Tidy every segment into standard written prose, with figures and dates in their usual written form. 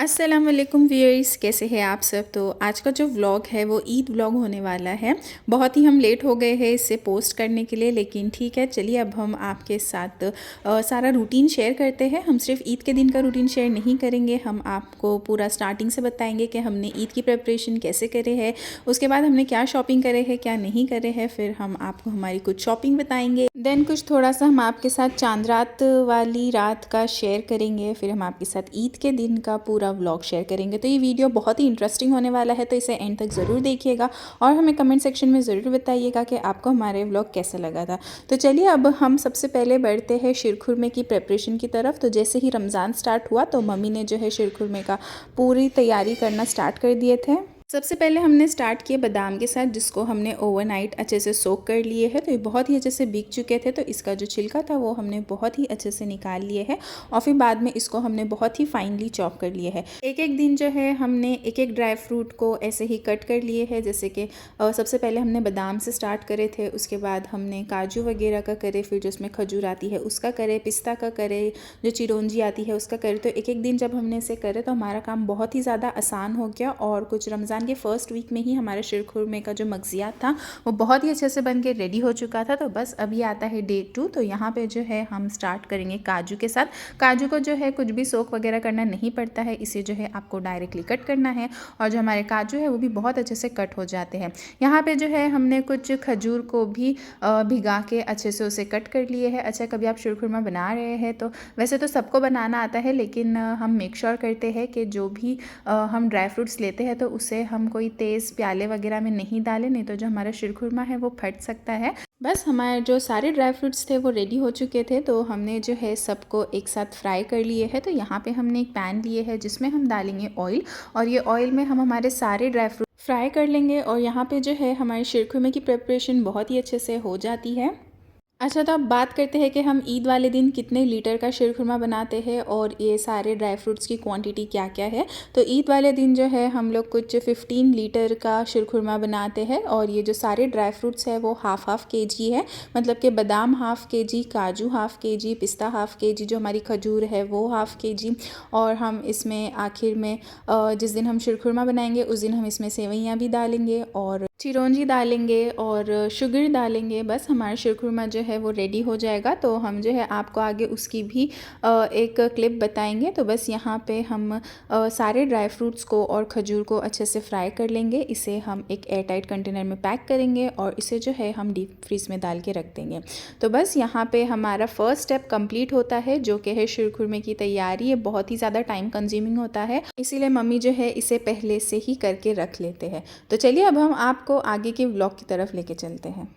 अस्सलाम वालेकुम व्यूअर्स, कैसे हैं आप सब। तो आज का जो व्लॉग है वो ईद व्लॉग होने वाला है। बहुत ही हम लेट हो गए हैं इसे पोस्ट करने के लिए, लेकिन ठीक है, चलिए अब हम आपके साथ सारा रूटीन शेयर करते हैं। हम सिर्फ ईद के दिन का रूटीन शेयर नहीं करेंगे, हम आपको पूरा स्टार्टिंग से बताएंगे कि हमने ईद की प्रिपरेशन कैसे करे है, उसके बाद हमने क्या शॉपिंग करे है, क्या नहीं करे है, फिर हम आपको हमारी कुछ शॉपिंग बताएंगे। देन कुछ थोड़ा सा हम आपके साथ चांद रात वाली रात का शेयर करेंगे, फिर हम आपके साथ ईद के दिन का पूरा व्लॉग शेयर करेंगे। तो ये वीडियो बहुत ही इंटरेस्टिंग होने वाला है, तो इसे एंड तक ज़रूर देखिएगा और हमें कमेंट सेक्शन में ज़रूर बताइएगा कि आपको हमारे व्लॉग कैसा लगा था। तो चलिए अब हम सबसे पहले बढ़ते हैं शीरखुरमे की प्रिपरेशन की तरफ। तो जैसे ही रमज़ान स्टार्ट हुआ तो मम्मी ने जो है शीरखुरमे का पूरी तैयारी करना स्टार्ट कर दिए थे। सबसे पहले हमने स्टार्ट किए बादाम के साथ, जिसको हमने ओवरनाइट अच्छे से सोक कर लिए है। तो ये बहुत ही अच्छे से भीग चुके थे, तो इसका जो छिलका था वो हमने बहुत ही अच्छे से निकाल लिए है और फिर बाद में इसको हमने बहुत ही फाइनली चॉप कर लिए है। एक एक दिन जो है हमने एक एक ड्राई फ्रूट को ऐसे ही कट कर लिए है। जैसे कि सबसे पहले हमने बादाम से स्टार्ट करे थे, उसके बाद हमने काजू वगैरह का करे, फिर जो उसमें खजूर आती है उसका करे, पिस्ता का करे, जो चिरौंजी आती है उसका करे। तो एक एक दिन जब हमने इसे करे तो हमारा काम बहुत ही ज़्यादा आसान हो गया और कुछ रमज़ान के फर्स्ट वीक में ही हमारे शीरखुरमे का जो मगजियात था वो बहुत ही अच्छे से बन के रेडी हो चुका था। तो बस अभी आता है डे 2। तो यहाँ पे जो है हम स्टार्ट करेंगे काजू के साथ। काजू को जो है कुछ भी सोक वगैरह करना नहीं पड़ता है, इसे जो है आपको डायरेक्टली कट करना है और जो हमारे काजू है वो भी बहुत अच्छे से कट हो जाते हैं। यहाँ पे जो है हमने कुछ खजूर को भी भिगा के अच्छे से उसे कट कर लिए है। अच्छा, कभी आप शीरखुरमा बना रहे हैं तो वैसे तो सबको बनाना आता है, लेकिन हम मेक श्योर करते हैं कि जो भी हम ड्राई फ्रूट्स लेते हैं तो उसे हम कोई तेज़ प्याले वगैरह में नहीं डालें, नहीं तो जो हमारा शीरखुरमा है वो फट सकता है। बस हमारे जो सारे ड्राई फ्रूट्स थे वो रेडी हो चुके थे, तो हमने जो है सबको एक साथ फ्राई कर लिए है। तो यहाँ पे हमने एक पैन लिए है जिसमें हम डालेंगे ऑयल और ये ऑयल में हम हमारे सारे ड्राई फ्रूट फ्राई कर लेंगे और यहाँ पे जो है हमारे शीरखुरमे की प्रिपरेशन बहुत ही अच्छे से हो जाती है। अच्छा, तो अब बात करते हैं कि हम ईद वाले दिन कितने लीटर का शीरखुरमा बनाते हैं और ये सारे ड्राई फ्रूट्स की क्वांटिटी क्या क्या है। तो ईद वाले दिन जो है हम लोग कुछ 15 लीटर का शीरखुरमा बनाते हैं और ये जो सारे ड्राई फ्रूट्स है वो हाफ के जी है। मतलब कि बादाम हाफ के जी, काजू हाफ के जी, पिस्ता हाफ के जी, जो हमारी खजूर है वो हाफ के जी। और हम इसमें आखिर में जिस दिन हम शीरखुरमा बनाएंगे उस दिन हम इसमें सेवइयाँ भी डालेंगे और चिरौंजी डालेंगे और शुगर डालेंगे। बस हमारा शीरखुरमा जो है वो रेडी हो जाएगा। तो हम जो है आपको आगे उसकी भी एक क्लिप बताएंगे। तो बस यहाँ पे हम सारे ड्राई फ्रूट्स को और खजूर को अच्छे से फ्राई कर लेंगे। इसे हम एक एयर टाइट कंटेनर में पैक करेंगे और इसे जो है हम डीप फ्रीज में डाल के रख देंगे। तो बस यहाँ पे हमारा फर्स्ट स्टेप कंप्लीट होता है, जो कि है शीरखुरमे की तैयारी। ये बहुत ही ज़्यादा टाइम कंज्यूमिंग होता है, इसीलिए मम्मी जो है इसे पहले से ही करके रख लेते हैं। तो चलिए अब हम आपको आगे के व्लॉग की तरफ लेके चलते हैं।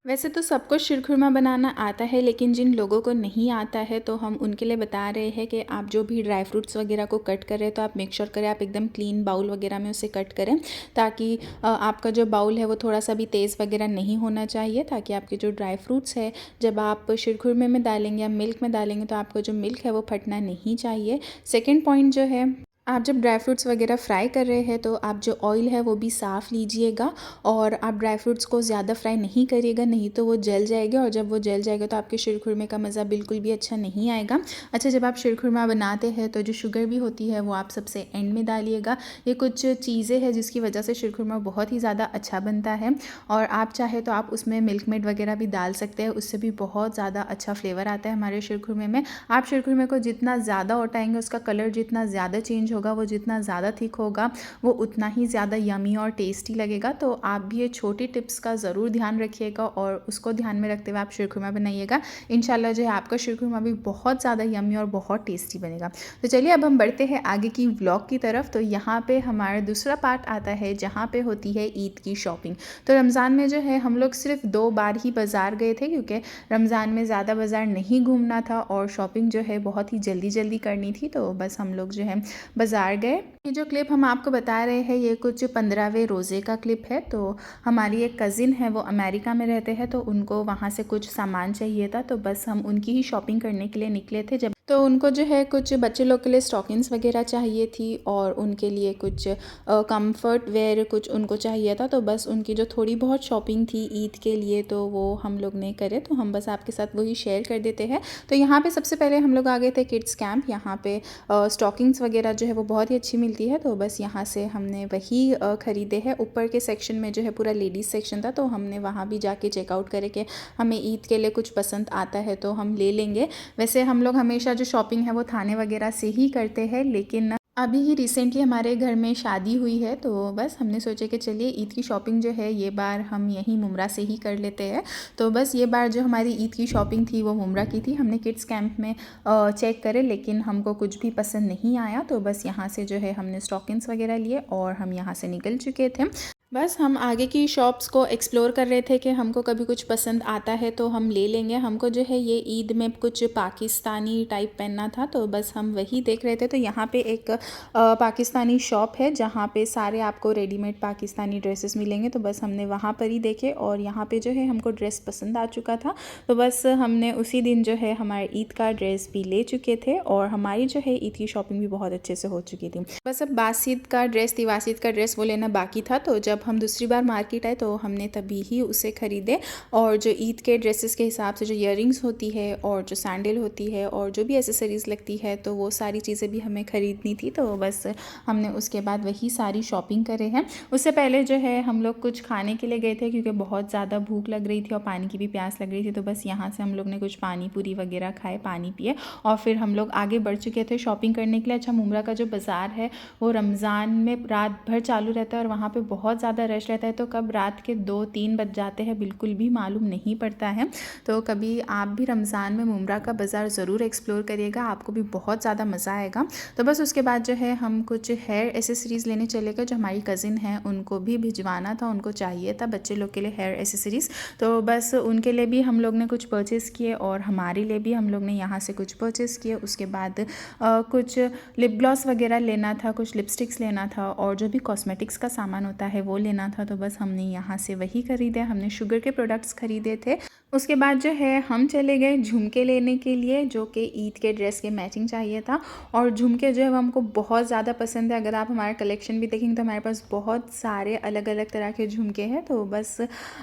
वैसे तो सबको शीरखुरमा बनाना आता है, लेकिन जिन लोगों को नहीं आता है तो हम उनके लिए बता रहे हैं कि आप जो भी ड्राई फ्रूट्स वगैरह को कट करें तो आप मेक श्योर करें आप एकदम क्लीन बाउल वगैरह में उसे कट करें, ताकि आपका जो बाउल है वो थोड़ा सा भी तेज़ वगैरह नहीं होना चाहिए, ताकि आपके जो ड्राई फ्रूट्स है जब आप शीरखुरमे में डालेंगे या मिल्क में डालेंगे तो आपका जो मिल्क है वो फटना नहीं चाहिए। सेकेंड पॉइंट जो है, आप जब ड्राई फ्रूट्स वगैरह फ्राई कर रहे हैं तो आप जो ऑयल है वो भी साफ़ लीजिएगा और आप ड्राई फ्रूट्स को ज़्यादा फ्राई नहीं करिएगा, नहीं तो वो जल जाएगा और जब वो जल जाएगा तो आपके शीरखुरमे का मज़ा बिल्कुल भी अच्छा नहीं आएगा। अच्छा, जब आप शीरखुरमा बनाते हैं तो जो शुगर भी होती है वो आप सबसे एंड में डालिएगा। ये कुछ चीज़ें हैं जिसकी वजह से शीरखुरमा बहुत ही ज़्यादा अच्छा बनता है और आप चाहे तो आप उसमें मिल्क मेड वगैरह भी डाल सकते हैं, उससे भी बहुत ज़्यादा अच्छा फ्लेवर आता है हमारे शीरखुरमे में। आप शीरखुरमे को जितना ज़्यादा उठाएंगे उसका कलर जितना ज़्यादा चेंज होगा, वो जितना ज़्यादा थिक होगा वो उतना ही ज़्यादा यमी और टेस्टी लगेगा। तो आप भी ये छोटी टिप्स का ज़रूर ध्यान रखिएगा और उसको ध्यान में रखते हुए आप शीरखुरमा बनाइएगा। इंशाल्लाह जो है आपका शीरखुरमा भी बहुत ज़्यादा यमी और बहुत टेस्टी बनेगा। तो चलिए अब हम बढ़ते हैं आगे की व्लॉग की तरफ। तो यहाँ पे हमारा दूसरा पार्ट आता है जहाँ पे होती है ईद की शॉपिंग। तो रमज़ान में जो है हम लोग सिर्फ 2 बार ही बाज़ार गए थे, क्योंकि रमज़ान में ज़्यादा बाज़ार नहीं घूमना था और शॉपिंग जो है बहुत ही जल्दी जल्दी करनी थी। तो बस हम लोग जो है बाज़ार गए। ये जो क्लिप हम आपको बता रहे हैं ये कुछ 15वें रोज़े का क्लिप है। तो हमारी एक कज़िन है, वो अमेरिका में रहते हैं, तो उनको वहाँ से कुछ सामान चाहिए था, तो बस हम उनकी ही शॉपिंग करने के लिए निकले थे। तो उनको जो है कुछ बच्चे लोग के लिए स्टॉकिंग्स वगैरह चाहिए थी और उनके लिए कुछ कंफर्ट वेयर कुछ उनको चाहिए था। तो बस उनकी जो थोड़ी बहुत शॉपिंग थी ईद के लिए तो वो हम लोग ने करे, तो हम बस आपके साथ वही शेयर कर देते हैं। तो यहाँ पे सबसे पहले हम लोग आ गए थे किड्स कैंप। यहाँ पे स्टॉकिंग्स वगैरह जो है वो बहुत ही अच्छी मिलती है, तो बस यहाँ से हमने वही ख़रीदे हैं। ऊपर के सेक्शन में जो है पूरा लेडीज़ सेक्शन था, तो हमने वहाँ भी जाके चेकआउट करे कि हमें ईद के लिए कुछ पसंद आता है तो हम ले लेंगे। वैसे हम लोग हमेशा जो शॉपिंग है वो थाने वगैरह से ही करते हैं, लेकिन अभी ही रिसेंटली हमारे घर में शादी हुई है, तो बस हमने सोचा कि चलिए ईद की शॉपिंग जो है ये बार हम यहीं मुमरा से ही कर लेते हैं। तो बस ये बार जो हमारी ईद की शॉपिंग थी वो मुमरा की थी। हमने किड्स कैंप में चेक करे लेकिन हमको कुछ भी पसंद नहीं आया, तो बस यहाँ से जो है हमने स्टॉकिंग्स वगैरह लिए और हम यहाँ से निकल चुके थे। बस हम आगे की शॉप्स को एक्सप्लोर कर रहे थे कि हमको कभी कुछ पसंद आता है तो हम ले लेंगे। हमको जो है ये ईद में कुछ पाकिस्तानी टाइप पहनना था, तो बस हम वही देख रहे थे। तो यहाँ पे एक पाकिस्तानी शॉप है जहाँ पे सारे आपको रेडीमेड पाकिस्तानी ड्रेसेस मिलेंगे, तो बस हमने वहाँ पर ही देखे और यहाँ पे जो है हमको ड्रेस पसंद आ चुका था। तो बस हमने उसी दिन जो है हमारे ईद का ड्रेस भी ले चुके थे और हमारी जो है ईद की शॉपिंग भी बहुत अच्छे से हो चुकी थी। बस अब बासित का ड्रेस तिवासित का ड्रेस वो लेना बाकी था, तो जब हम दूसरी बार मार्केट आए तो हमने तभी ही उसे ख़रीदे। और जो ईद के ड्रेसेस के हिसाब से जो ईयरिंग्स होती है और जो सैंडल होती है और जो भी एसेसरीज़ लगती है तो वो सारी चीज़ें भी हमें ख़रीदनी थी, तो बस हमने उसके बाद वही सारी शॉपिंग करे हैं। उससे पहले जो है हम लोग कुछ खाने के लिए गए थे क्योंकि बहुत ज़्यादा भूख लग रही थी और पानी की भी प्यास लग रही थी, तो बस यहाँ से हम लोग ने कुछ पानी पूरी वगैरह खाए, पानी पिए और फिर हम लोग आगे बढ़ चुके थे शॉपिंग करने के लिए। अच्छा, मुमरा का जो बाज़ार है वो रमज़ान में रात भर चालू रहता है और वहाँ पे बहुत ज़्यादा रश रहता है, तो कब रात के 2-3 बज जाते हैं बिल्कुल भी मालूम नहीं पड़ता है। तो कभी आप भी रमज़ान में मुमरा का बाज़ार ज़रूर एक्सप्लोर करिएगा, आपको भी बहुत ज़्यादा मज़ा आएगा। तो बस उसके बाद जो है हम कुछ हेयर एसेसरीज़ लेने चले गए। जो हमारी कज़िन है उनको भी भिजवाना था, उनको चाहिए था बच्चे लोग के लिए हेयर एसेसरीज़, तो बस उनके लिए भी हम लोग ने कुछ परचेज़ किए और हमारे लिए भी हम लोग ने यहाँ से कुछ परचेज़ किए। उसके बाद कुछ लिप ग्लॉस वगैरह लेना था, कुछ लिपस्टिक्स लेना था और जो भी कॉस्मेटिक्स का सामान होता है वो लेना था, तो बस हमने यहाँ से वही ख़रीदे। हमने शुगर के प्रोडक्ट्स ख़रीदे थे। उसके बाद जो है हम चले गए झुमके लेने के लिए, जो कि ईद के ड्रेस के मैचिंग चाहिए था। और झुमके जो है वो हमको बहुत ज़्यादा पसंद है। अगर आप हमारा कलेक्शन भी देखेंगे तो हमारे पास बहुत सारे अलग अलग तरह के झुमके हैं, तो बस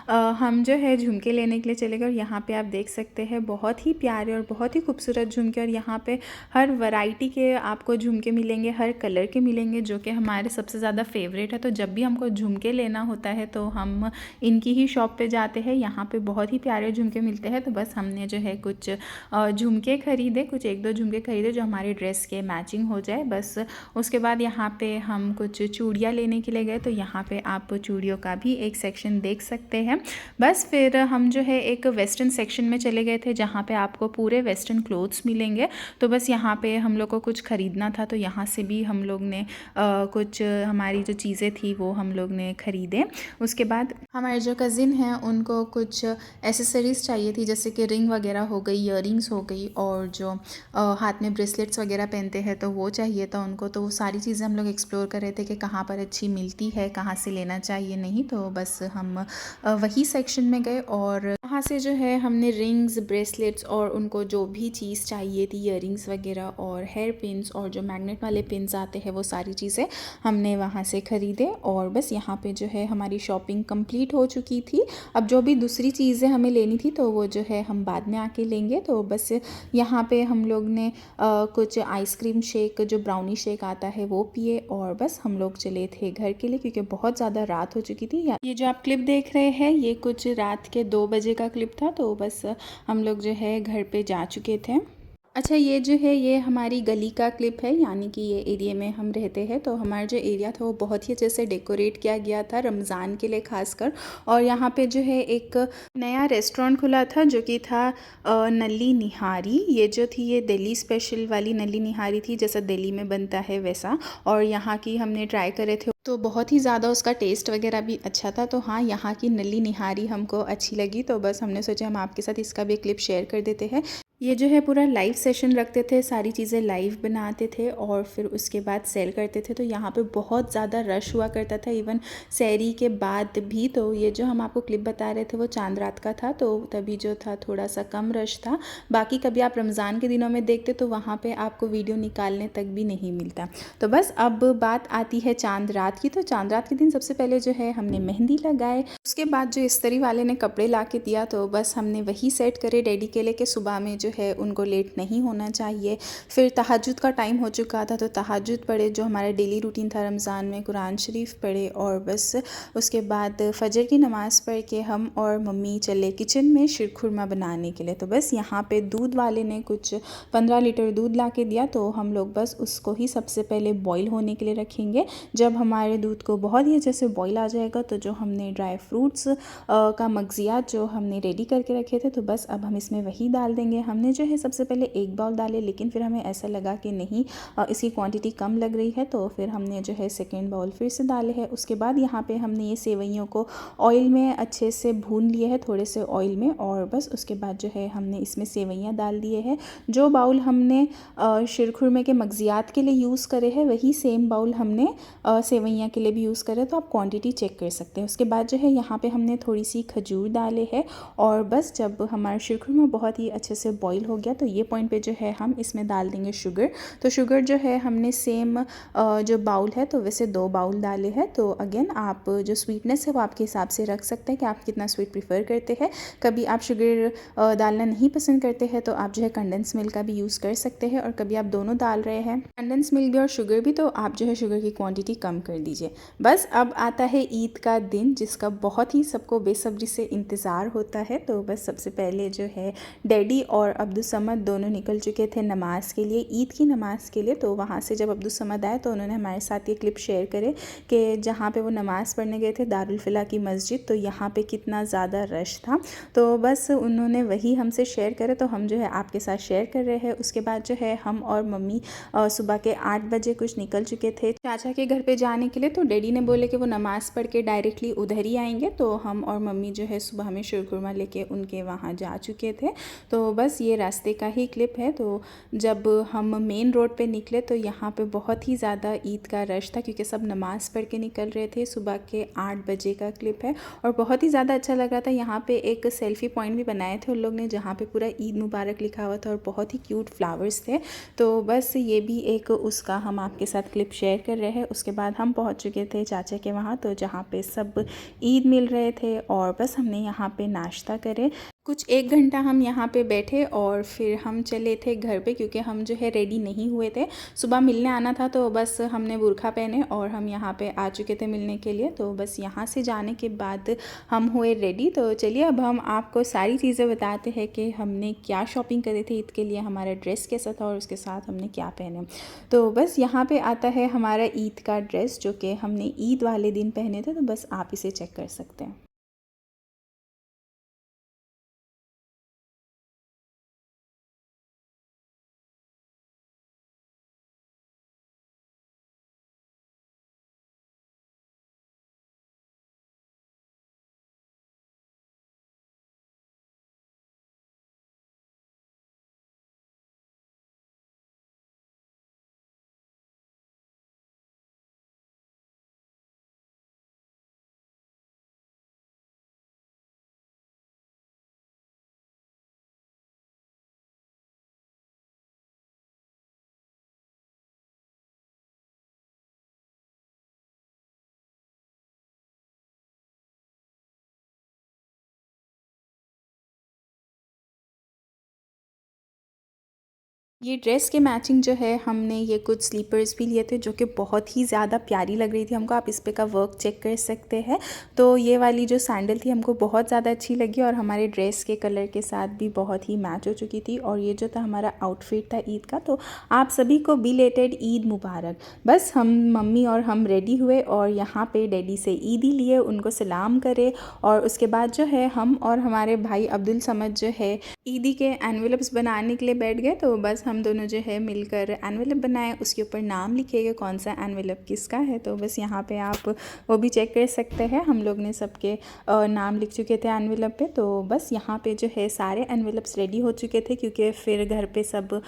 हम जो है झुमके लेने के लिए चले गए। और यहाँ पे आप देख सकते हैं बहुत ही प्यारे और बहुत ही खूबसूरत झुमके, और यहाँ पे हर वैरायटी के आपको झुमके मिलेंगे, हर कलर के मिलेंगे, जो कि हमारे सबसे ज़्यादा फेवरेट है। तो जब भी हमको झुमके लेना होता है तो हम इनकी ही शॉप पे जाते हैं। यहाँ पे बहुत ही प्यारे झुमके मिलते हैं, तो बस हमने जो है कुछ झुमके ख़रीदे, कुछ 1-2 झुमके ख़रीदे जो हमारे ड्रेस के मैचिंग हो जाए बस। उसके बाद यहाँ पे हम कुछ चूड़ियाँ लेने के लिए गए, तो यहाँ पे आप चूड़ियों का भी एक सेक्शन देख सकते हैं। बस फिर हम जो है एक वेस्टर्न सेक्शन में चले गए थे जहाँ पे आपको पूरे वेस्टर्न क्लोथ्स मिलेंगे। तो बस यहाँ पे हम लोग को कुछ ख़रीदना था, तो यहाँ से भी हम लोग ने कुछ हमारी जो चीज़ें थी वो हम लोग ने ख़रीदे। उसके बाद हमारे जो कज़िन हैं उनको कुछ एसेसरीज़ चाहिए थी, जैसे कि रिंग वगैरह हो गई, ईयरिंग्स हो गई और जो हाथ में ब्रेसलेट्स वगैरह पहनते हैं तो वो चाहिए था उनको। तो वो सारी चीज़ें हम लोग एक्सप्लोर कर रहे थे कि कहाँ पर अच्छी मिलती है, कहाँ से लेना चाहिए नहीं, तो बस हम वही सेक्शन में गए और वहाँ से जो है हमने रिंग्स, ब्रेसलेट्स और उनको जो भी चीज़ चाहिए थी, ईयरिंग्स वगैरह और हेयर पिन्स और जो मैग्नेट वाले पिन्स आते हैं वो सारी चीज़ें हमने वहाँ से ख़रीदे। और बस यहाँ पे जो है हमारी शॉपिंग कंप्लीट हो चुकी थी। अब जो भी दूसरी चीज़ें हमें लेनी थी तो वो जो है हम बाद में आके लेंगे। तो बस यहाँ पे हम लोग ने कुछ आइसक्रीम शेक, जो ब्राउनी शेक आता है वो पिए और बस हम लोग चले थे घर के लिए क्योंकि बहुत ज़्यादा रात हो चुकी थी। ये जो आप क्लिप देख रहे हैं ये कुछ रात के 2 बजे का क्लिप था, तो बस हम लोग जो है घर पे जा चुके थे। अच्छा, ये जो है ये हमारी गली का क्लिप है, यानी कि ये एरिया में हम रहते हैं। तो हमारा जो एरिया था वो बहुत ही अच्छे से डेकोरेट किया गया था रमज़ान के लिए खासकर। और यहाँ पे जो है एक नया रेस्टोरेंट खुला था जो कि था नल्ली निहारी। ये जो थी ये दिल्ली स्पेशल वाली नल्ली निहारी थी, जैसा दिल्ली में बनता है वैसा। और यहाँ की हमने ट्राई करे थे तो बहुत ही ज़्यादा उसका टेस्ट वगैरह भी अच्छा था। तो हाँ, यहाँ की नल्ली निहारी हमको अच्छी लगी, तो बस हमने सोचा हम आपके साथ इसका भी क्लिप शेयर कर देते हैं। ये जो है पूरा लाइव सेशन रखते थे, सारी चीज़ें लाइव बनाते थे और फिर उसके बाद सेल करते थे। तो यहाँ पे बहुत ज़्यादा रश हुआ करता था इवन सहरी के बाद भी। तो ये जो हम आपको क्लिप बता रहे थे वो चांद रात का था, तो तभी जो था थोड़ा सा कम रश था। बाकी कभी आप रमज़ान के दिनों में देखते तो वहाँ पे आपको वीडियो निकालने तक भी नहीं मिलता। तो बस अब बात आती है चांद रात की। तो चांद रात के दिन सबसे पहले जो है हमने मेहंदी लगाए, उसके बाद जो इस्त्री वाले ने कपड़े ला के दिया तो बस हमने वही सेट करे डैडी के लिए कि सुबह में जो है उनको लेट नहीं होना चाहिए। फिर तहज्जुद का टाइम हो चुका था तो तहज्जुद पढ़े, जो हमारा डेली रूटीन था रमज़ान में, कुरान शरीफ पढ़े और बस उसके बाद फजर की नमाज़ पढ़ के हम और मम्मी चले किचन में शीरखुरमा बनाने के लिए। तो बस यहाँ पे दूध वाले ने कुछ 15 लीटर दूध ला के दिया, तो हम लोग बस उसको ही सबसे पहले बॉईल होने के लिए रखेंगे। जब हमारे दूध को बहुत ही अच्छे से बॉईल आ जाएगा तो जो हमने ड्राई फ्रूट्स का मगज़ियात जो हमने रेडी करके रखे थे तो बस अब हम इसमें वही डाल देंगे। हमने जो है सबसे पहले 1 बाउल डाले, लेकिन फिर हमें ऐसा लगा कि नहीं इसकी क्वांटिटी कम लग रही है, तो फिर हमने जो है सेकेंड बाउल फिर से डाले हैं। उसके बाद यहाँ पे हमने ये सेवइयों को ऑयल में अच्छे से भून लिए है, थोड़े से ऑयल में, और बस उसके बाद जो है हमने इसमें सेवइयाँ डाल दिए हैं। जो बाउल हमने शीरखुरमे के मगज़ियात के लिए यूज़ करे हैं वही सेम बाउल हमने सेवइयाँ के लिए भी यूज़ करें, तो आप क्वांटिटी चेक कर सकते हैं। उसके बाद जो है यहाँ पे हमने थोड़ी सी खजूर डाले हैं और बस जब हमारा शीरखुरमा बहुत ही अच्छे से बॉईल हो गया तो ये पॉइंट पे जो है हम इसमें डाल देंगे शुगर। तो शुगर जो है हमने सेम जो बाउल है तो वैसे 2 बाउल डाले हैं। तो अगेन आप जो स्वीटनेस है वो आपके हिसाब से रख सकते हैं कि आप कितना स्वीट प्रीफर करते हैं। कभी आप शुगर डालना नहीं पसंद करते हैं तो आप जो है कंडेंस मिल्क का भी यूज़ कर सकते हैं, और कभी आप दोनों डाल रहे हैं कंडेंस मिल्क भी और शुगर भी, तो आप जो है शुगर की क्वांटिटी कम कर दीजिए। बस अब आता है ईद का दिन, जिसका बहुत ही सबको बेसब्री से इंतज़ार होता है। तो बस सबसे पहले जो है डैडी और अब्दुल समद दोनों निकल चुके थे नमाज़ के लिए, ईद की नमाज़ के लिए। तो वहाँ से जब अब्दुल समद आए तो उन्होंने हमारे साथ ये क्लिप शेयर करे कि जहाँ पे वो नमाज़ पढ़ने गए थे दारुल फलाह की मस्जिद, तो यहाँ पे कितना ज़्यादा रश था। तो बस उन्होंने वही हमसे शेयर करे तो हम जो है आपके साथ शेयर कर रहे हैं। उसके बाद जो है हम और मम्मी सुबह के 8 बजे कुछ निकल चुके थे चाचा के घर पे जाने के लिए। तो डैडी ने बोले कि वो नमाज़ पढ़ के डायरेक्टली उधर ही आएंगे, तो हम और मम्मी जो है सुबह में शीरखुरमा लेके उनके वहाँ जा चुके थे। तो बस ये रास्ते का ही क्लिप है। तो जब हम मेन रोड पे निकले तो यहाँ पे बहुत ही ज़्यादा ईद का रश था क्योंकि सब नमाज़ पढ़ के निकल रहे थे। सुबह के 8 बजे का क्लिप है और बहुत ही ज़्यादा अच्छा लग रहा था। यहाँ पे एक सेल्फ़ी पॉइंट भी बनाए थे उन लोग ने जहाँ पे पूरा ईद मुबारक लिखा हुआ था और बहुत ही क्यूट फ्लावर्स थे। तो बस ये भी एक उसका हम आपके साथ क्लिप शेयर कर रहे हैं। उसके बाद हम पहुँच चुके थे चाचा के वहाँ, तो जहाँ पे सब ईद मिल रहे थे और बस हमने यहाँ पे नाश्ता करे। कुछ 1 घंटा हम यहाँ पे बैठे और फिर हम चले थे घर पे क्योंकि हम जो है रेडी नहीं हुए थे। सुबह मिलने आना था तो बस हमने बुर्का पहने और हम यहाँ पे आ चुके थे मिलने के लिए। तो बस यहाँ से जाने के बाद हम हुए रेडी। तो चलिए अब हम आपको सारी चीज़ें बताते हैं कि हमने क्या शॉपिंग करे थे ईद के लिए, हमारा ड्रेस कैसा था और उसके साथ हमने क्या पहने। तो बस यहाँ पर आता है हमारा ईद का ड्रेस जो कि हमने ईद वाले दिन पहने थे। तो बस आप इसे चेक कर सकते हैं। ये ड्रेस के मैचिंग जो है हमने ये कुछ स्लीपर्स भी लिए थे जो कि बहुत ही ज़्यादा प्यारी लग रही थी हमको। आप इस पे का वर्क चेक कर सकते हैं। तो ये वाली जो सैंडल थी हमको बहुत ज़्यादा अच्छी लगी और हमारे ड्रेस के कलर के साथ भी बहुत ही मैच हो चुकी थी। और ये जो था हमारा आउटफिट था ईद का। तो आप सभी को बिलेटेड ईद मुबारक। बस हम मम्मी और हम रेडी हुए और यहाँ पर डैडी से ईदी लिए, उनको सलाम करे और उसके बाद जो है हम और हमारे भाई अब्दुल समद जो है ईदी के एनवेलप्स बनाने के लिए बैठ गए। तो बस हम दोनों जो है मिलकर एनवेलप बनाए, उसके ऊपर नाम लिखिएगा कौन सा एनवेलप किसका है। तो बस यहाँ पे आप वो भी चेक कर सकते हैं, हम लोग ने सबके नाम लिख चुके थे एनवेलप पे। तो बस यहाँ पे जो है सारे एनवेलप्स रेडी हो चुके थे, क्योंकि फिर घर पे सब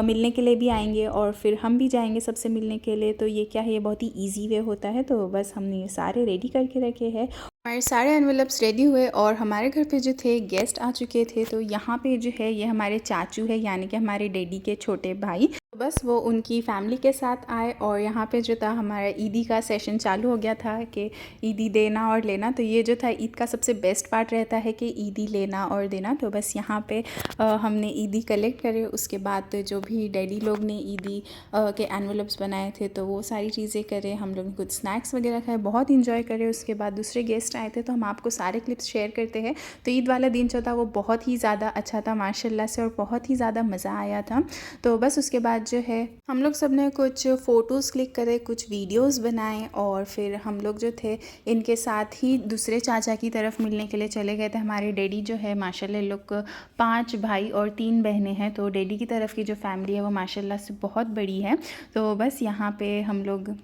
मिलने के लिए भी आएंगे और फिर हम भी जाएंगे सबसे मिलने के लिए। तो ये क्या है, ये बहुत ही ईजी वे होता है। तो बस हमने ये सारे रेडी करके रखे हैं। हमारे सारे एनवेलप्स रेडी हुए और हमारे घर पे जो थे गेस्ट आ चुके थे। तो यहाँ पे जो है ये हमारे चाचू है, यानी कि हमारे डैडी के छोटे भाई। तो बस वो उनकी फैमिली के साथ आए और यहाँ पे जो था हमारा ईदी का सेशन चालू हो गया था कि ईदी देना और लेना। तो ये जो था ईद का सबसे बेस्ट पार्ट रहता है कि ईदी लेना और देना। तो बस यहाँ पे हमने ईदी कलेक्ट करे, उसके बाद तो जो भी डैडी लोग ने ईदी के एनवेलप्स बनाए थे तो वो सारी चीज़ें करे। हम लोग ने कुछ स्नैक्स वगैरह खाए, बहुत इंजॉय करे। उसके बाद दूसरे गेस्ट आए थे तो हम आपको सारे क्लिप्स शेयर करते हैं। तो ईद वाला दिन जो था वो बहुत ही ज़्यादा अच्छा था माशाल्लाह से, और बहुत ही ज़्यादा मज़ा आया था। तो बस उसके बाद जो है हम लोग सब ने कुछ फ़ोटोज़ क्लिक करे, कुछ वीडियोस बनाए, और फिर हम लोग जो थे इनके साथ ही दूसरे चाचा की तरफ मिलने के लिए चले गए थे। हमारे डैडी जो है माशाल्लाह लोग 5 भाई और 3 बहनें हैं। तो डैडी की तरफ की जो फैमिली है वो माशाल्लाह से बहुत बड़ी है। तो बस यहाँ पे हम लोग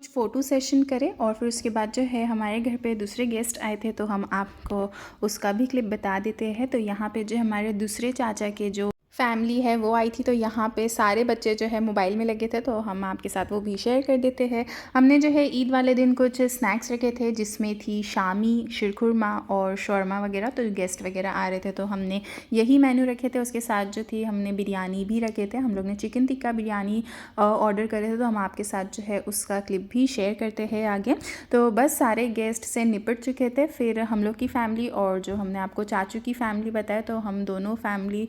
फ़ोटो सेशन करें और फिर उसके बाद जो है हमारे घर पे दूसरे गेस्ट आए थे तो हम आपको उसका भी क्लिप बता देते हैं। तो यहाँ पे जो हमारे दूसरे चाचा के जो फैमिली है वो आई थी। तो यहाँ पे सारे बच्चे जो है मोबाइल में लगे थे, तो हम आपके साथ वो भी शेयर कर देते हैं। हमने जो है ईद वाले दिन कुछ स्नैक्स रखे थे, जिसमें थी शामी, शीरखुरमा और शौरमा वगैरह। तो गेस्ट वगैरह आ रहे थे तो हमने यही मेन्यू रखे थे। उसके साथ जो थी हमने बिरयानी भी रखे थे। हम लोग ने चिकन टिक्का बिरयानी ऑर्डर करे थे, तो हम आपके साथ जो है उसका क्लिप भी शेयर करते हैं आगे। तो बस सारे गेस्ट से निपट चुके थे। फिर हम लोग की फ़ैमिली और जो हमने आपको चाचू की फ़ैमिली बताया, तो हम दोनों फैमिली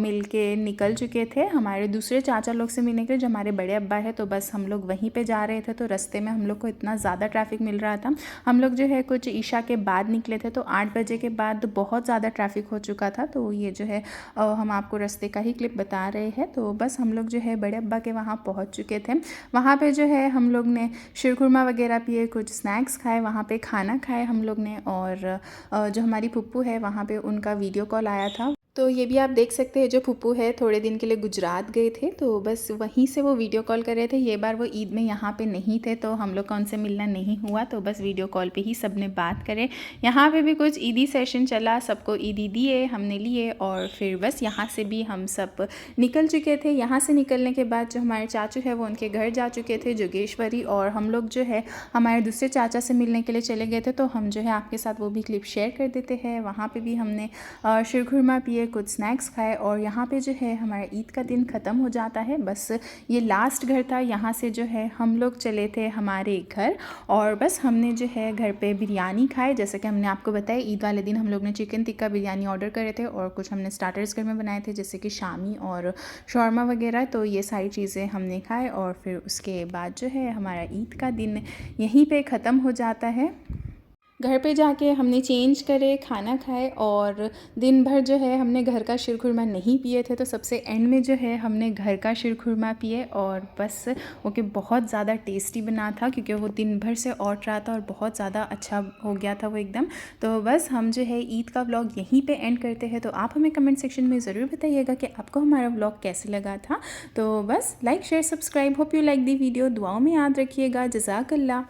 मिल के निकल चुके थे हमारे दूसरे चाचा लोग से मिलने के लिए, जो हमारे बड़े अब्बा है। तो बस हम लोग वहीं पे जा रहे थे। तो रास्ते में हम लोग को इतना ज़्यादा ट्रैफिक मिल रहा था। हम लोग जो है कुछ ईशा के बाद निकले थे, तो 8 बजे के बाद बहुत ज़्यादा ट्रैफिक हो चुका था। तो ये जो है हम आपको रास्ते का ही क्लिप बता रहे हैं। तो बस हम लोग जो है बड़े अब्बा के वहाँ पहुँच चुके थे। वहाँ पर जो है हम लोग ने शीरखुरमा वगैरह पिए, कुछ स्नैक्स खाए, वहाँ पर खाना खाए हम लोग ने। और जो हमारी फुप्पू है वहाँ पर उनका वीडियो कॉल आया था। तो ये भी आप देख सकते हैं, जो फुप्पू है थोड़े दिन के लिए गुजरात गए थे, तो बस वहीं से वो वीडियो कॉल कर रहे थे। ये बार वो ईद में यहाँ पे नहीं थे, तो हम लोग का उनसे मिलना नहीं हुआ। तो बस वीडियो कॉल पे ही सब ने बात करे। यहाँ पे भी कुछ ईदी सेशन चला, सबको ईदी दिए, हमने लिए, और फिर बस यहाँ से भी हम सब निकल चुके थे। यहाँ से निकलने के बाद जो हमारे चाचू है वो उनके घर जा चुके थे जोगेश्वरी, और हम लोग जो है हमारे दूसरे चाचा से मिलने के लिए चले गए थे। तो हम जो है आपके साथ वो भी क्लिप शेयर कर देते हैं। वहाँ पर भी हमने शीरखुरमा पिए, कुछ स्नैक्स खाए, और यहाँ पे जो है हमारा ईद का दिन ख़त्म हो जाता है। बस ये लास्ट घर था। यहाँ से जो है हम लोग चले थे हमारे घर, और बस हमने जो है घर पे बिरयानी खाए। जैसे कि हमने आपको बताया, ईद वाले दिन हम लोग ने चिकन टिक्का बिरयानी ऑर्डर करे थे, और कुछ हमने स्टार्टर्स घर में बनाए थे जैसे कि शामी और शौरमा वगैरह। तो ये सारी चीज़ें हमने खाए, और फिर उसके बाद जो है हमारा ईद का दिन यहीं पे ख़त्म हो जाता है। घर पे जाके हमने चेंज करे, खाना खाए, और दिन भर जो है हमने घर का शीरखुरमा नहीं पिए थे। तो सबसे एंड में जो है हमने घर का शीरखुरमा पिए, और बस वो कि बहुत ज़्यादा टेस्टी बना था, क्योंकि वो दिन भर से ऑट रहा था और बहुत ज़्यादा अच्छा हो गया था वो एकदम। तो बस हम जो है ईद का व्लॉग यहीं पे एंड करते हैं। तो आप हमें कमेंट सेक्शन में ज़रूर बताइएगा कि आपको हमारा व्लॉग कैसे लगा था। तो बस like, share, subscribe. Hope you like the video. दुआओं में याद रखिएगा। जज़ाकल्लाह।